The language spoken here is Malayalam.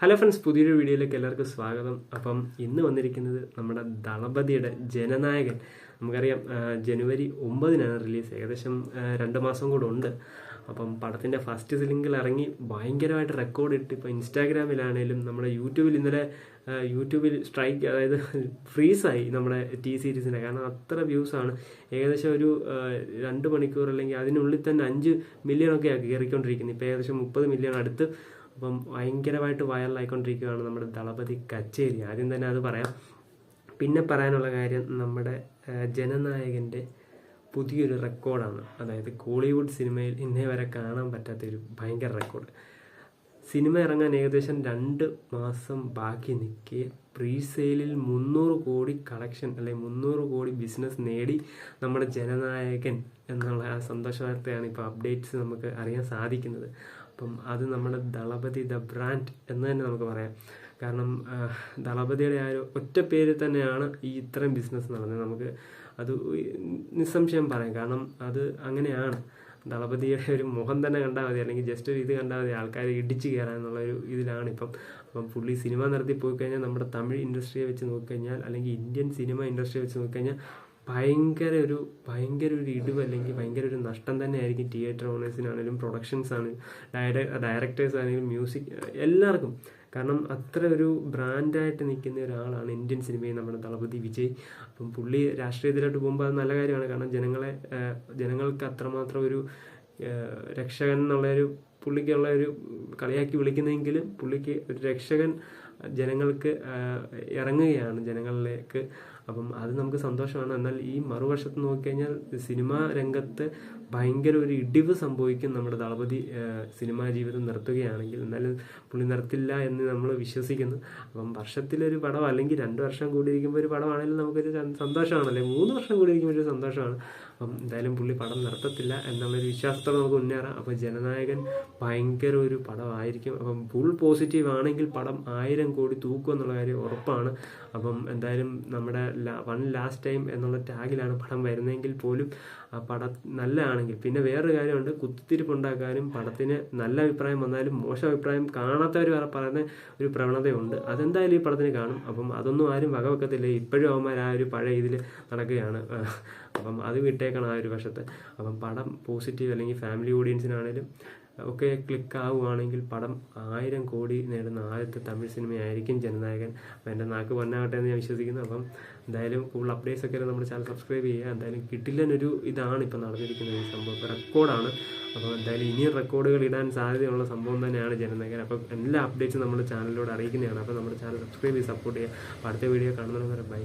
ഹലോ ഫ്രണ്ട്സ്, പുതിയൊരു വീഡിയോയിലേക്ക് എല്ലാവർക്കും സ്വാഗതം. അപ്പം ഇന്ന് വന്നിരിക്കുന്നത് നമ്മുടെ ദളപതിയുടെ ജനനായകൻ. നമുക്കറിയാം ജനുവരി 9-നാണ് റിലീസ്. ഏകദേശം 2 മാസം കൂടെ ഉണ്ട്. അപ്പം പടത്തിൻ്റെ ഫസ്റ്റ് സിലിംഗിൽ ഇറങ്ങി ഭയങ്കരമായിട്ട് റെക്കോർഡ് ഇട്ട് ഇപ്പോൾ ഇൻസ്റ്റാഗ്രാമിലാണേലും നമ്മുടെ യൂട്യൂബിൽ ഇന്നലെ യൂട്യൂബിൽ സ്ട്രൈക്ക്, അതായത് ഫ്രീസായി നമ്മുടെ സീരീസിനെ. കാരണം അത്ര വ്യൂസാണ്. ഏകദേശം ഒരു 2 മണിക്കൂർ അല്ലെങ്കിൽ അതിനുള്ളിൽ തന്നെ 5 മില്യണൊക്കെയാണ് കയറിക്കൊണ്ടിരിക്കുന്നത്. ഇപ്പോൾ ഏകദേശം 30 മില്യൺ അടുത്ത്. അപ്പം ഭയങ്കരമായിട്ട് വൈറലായിക്കൊണ്ടിരിക്കുകയാണ് നമ്മുടെ ദളപതി കച്ചേരി. ആദ്യം തന്നെ അത് പറയാം. പിന്നെ പറയാനുള്ള കാര്യം നമ്മുടെ ജനനായകൻ്റെ പുതിയൊരു റെക്കോർഡാണ്. അതായത് കോളിവുഡ് സിനിമയിൽ ഇന്നേ വരെ കാണാൻ പറ്റാത്തൊരു ഭയങ്കര റെക്കോർഡ്. സിനിമ ഇറങ്ങാൻ ഏകദേശം 2 മാസം ബാക്കി നിൽക്കെ പ്രീ സെയിലിൽ 300 കോടി കളക്ഷൻ അല്ലെങ്കിൽ 300 കോടി ബിസിനസ് നേടി നമ്മുടെ ജനനായകൻ എന്നുള്ള ആ സന്തോഷ വാർത്തയാണ് ഇപ്പോൾ അപ്ഡേറ്റ്സ് നമുക്ക് അറിയാൻ സാധിക്കുന്നത്. അപ്പം അത് നമ്മുടെ ദളപതി ദ ബ്രാൻഡ് എന്ന് തന്നെ നമുക്ക് പറയാം. കാരണം ദളപതിയുടെ ആ ഒരു ഒറ്റ പേര് തന്നെയാണ് ഈ ഇത്രയും ബിസിനസ് നടന്നത്. നമുക്ക് അത് നിസ്സംശയം പറയാം. കാരണം അത് അങ്ങനെയാണ്. ദളപതിയുടെ ഒരു മുഖം തന്നെ കണ്ടാൽ മതി, അല്ലെങ്കിൽ ജസ്റ്റ് ഒരു ഇത് കണ്ടാൽ മതി, ആൾക്കാർ ഇടിച്ചു കയറാൻ എന്നുള്ളൊരു ഇതിലാണ് ഇപ്പം. അപ്പം പുള്ളി സിനിമ നടത്തി പോയി കഴിഞ്ഞാൽ നമ്മുടെ തമിഴ് ഇൻഡസ്ട്രിയെ വെച്ച് നോക്കിക്കഴിഞ്ഞാൽ, അല്ലെങ്കിൽ ഇന്ത്യൻ സിനിമ ഇൻഡസ്ട്രിയെ വെച്ച് നോക്കിക്കഴിഞ്ഞാൽ ഭയങ്കര ഒരു ഇടിവ് അല്ലെങ്കിൽ ഭയങ്കര ഒരു നഷ്ടം തന്നെയായിരിക്കും തിയേറ്റർ ഓണേഴ്സിനാണെങ്കിലും പ്രൊഡക്ഷൻസ് ആണെങ്കിലും ഡയറക്ടേഴ്സ് ആണെങ്കിലും മ്യൂസിക് എല്ലാവർക്കും. കാരണം അത്ര ഒരു ബ്രാൻഡായിട്ട് നിൽക്കുന്ന ഒരാളാണ് ഇന്ത്യൻ സിനിമയിൽ നമ്മുടെ ദളപതി വിജയ്. അപ്പം പുള്ളി രാഷ്ട്രീയത്തിലോട്ട് പോകുമ്പോൾ അത് നല്ല കാര്യമാണ്. കാരണം ജനങ്ങൾക്ക് അത്രമാത്രം ഒരു രക്ഷകൻ എന്നുള്ളൊരു പുള്ളിക്കുള്ള ഒരു കളിയാക്കി വിളിക്കുന്നെങ്കിലും പുള്ളിക്ക് ഒരു രക്ഷകൻ ജനങ്ങൾക്ക് ഇറങ്ങുകയാണ് ജനങ്ങളിലേക്ക്. അപ്പം അത് നമുക്ക് സന്തോഷമാണ്. എന്നാൽ ഈ മറുവശത്ത് നോക്കിക്കഴിഞ്ഞാൽ സിനിമാ രംഗത്ത് ഭയങ്കര ഒരു ഇടിവ് സംഭവിക്കും നമ്മുടെ ദളപതി സിനിമാ ജീവിതം നിർത്തുകയാണെങ്കിൽ. എന്നാലും പുള്ളി നിർത്തില്ല എന്ന് നമ്മൾ വിശ്വസിക്കുന്നു. അപ്പം വർഷത്തിലൊരു പടം അല്ലെങ്കിൽ 2 വർഷം കൂടി ഇരിക്കുമ്പോൾ ഒരു പടമാണെങ്കിലും നമുക്കൊരു സന്തോഷമാണ്, അല്ലെങ്കിൽ 3 വർഷം കൂടി ഇരിക്കുമ്പോൾ ഒരു സന്തോഷമാണ്. അപ്പം എന്തായാലും പുള്ളി പടം നിർത്തത്തില്ല എന്നുള്ളൊരു വിശ്വാസത്തോടെ നമുക്ക് മുന്നേറാം. അപ്പം ജനനായകൻ ഭയങ്കര ഒരു പടമായിരിക്കും. അപ്പം ഫുൾ പോസിറ്റീവ് ആണെങ്കിൽ പടം 1000 കോടി തൂക്കും എന്നുള്ള കാര്യം ഉറപ്പാണ്. അപ്പം എന്തായാലും നമ്മുടെ വൺ ലാസ്റ്റ് ടൈം എന്നുള്ള ടാഗിലാണ് പടം വരുന്നതെങ്കിൽ പോലും ആ പടം നല്ലതാണെങ്കിൽ, പിന്നെ വേറൊരു കാര്യമുണ്ട്, കുത്തിത്തിരിപ്പുണ്ടാക്കാനും പടത്തിന് നല്ല അഭിപ്രായം വന്നാലും മോശം അഭിപ്രായം കാണാത്തവർ വേറെ പറയുന്ന ഒരു പ്രവണതയുണ്ട്. അതെന്തായാലും ഈ പടത്തിന് കാണും. അപ്പം അതൊന്നും ആരും വകവെക്കത്തില്ല. ഇപ്പോഴും അവന്മാർ ആ ഒരു പഴയ ഇതിൽ നടക്കുകയാണ്. അപ്പം അത് വിട്ടേക്കണം ആ ഒരു വശത്ത്. അപ്പം പടം പോസിറ്റീവ് അല്ലെങ്കിൽ ഫാമിലി ഓഡിയൻസിനാണേലും ഒക്കെ ക്ലിക്ക് ആവുകയാണെങ്കിൽ പടം 1000 കോടി നേടുന്ന ആദ്യത്തെ തമിഴ് സിനിമയായിരിക്കും ജനനായകൻ. അപ്പം എൻ്റെ നാക്ക് പൊന്നാകട്ടെ എന്ന് ഞാൻ വിശ്വസിക്കുന്നു. അപ്പം എന്തായാലും കൂടുതൽ അപ്ഡേറ്റ്സ് ഒക്കെ നമ്മുടെ ചാനൽ സബ്സ്ക്രൈബ് ചെയ്യുക. എന്തായാലും കിട്ടില്ലെന്നൊരു ഇതാണ് ഇപ്പം നടന്നിരിക്കുന്നത്. ഈ സംഭവം റെക്കോർഡാണ്. അപ്പോൾ എന്തായാലും ഇനിയും റെക്കോർഡുകൾ ഇടാൻ സാധ്യതയുള്ള സംഭവം തന്നെയാണ് ജനനായകൻ. അപ്പം എല്ലാ അപ്ഡേറ്റ്സും നമ്മുടെ ചാനലിലൂടെ അറിയിക്കുന്നതാണ്. അപ്പോൾ നമ്മുടെ ചാനൽ സബ്സ്ക്രൈബ് ചെയ്ത് സപ്പോർട്ട് ചെയ്യുക. അപ്പോൾ അടുത്ത വീഡിയോ കാണുന്നവരെ ബൈ.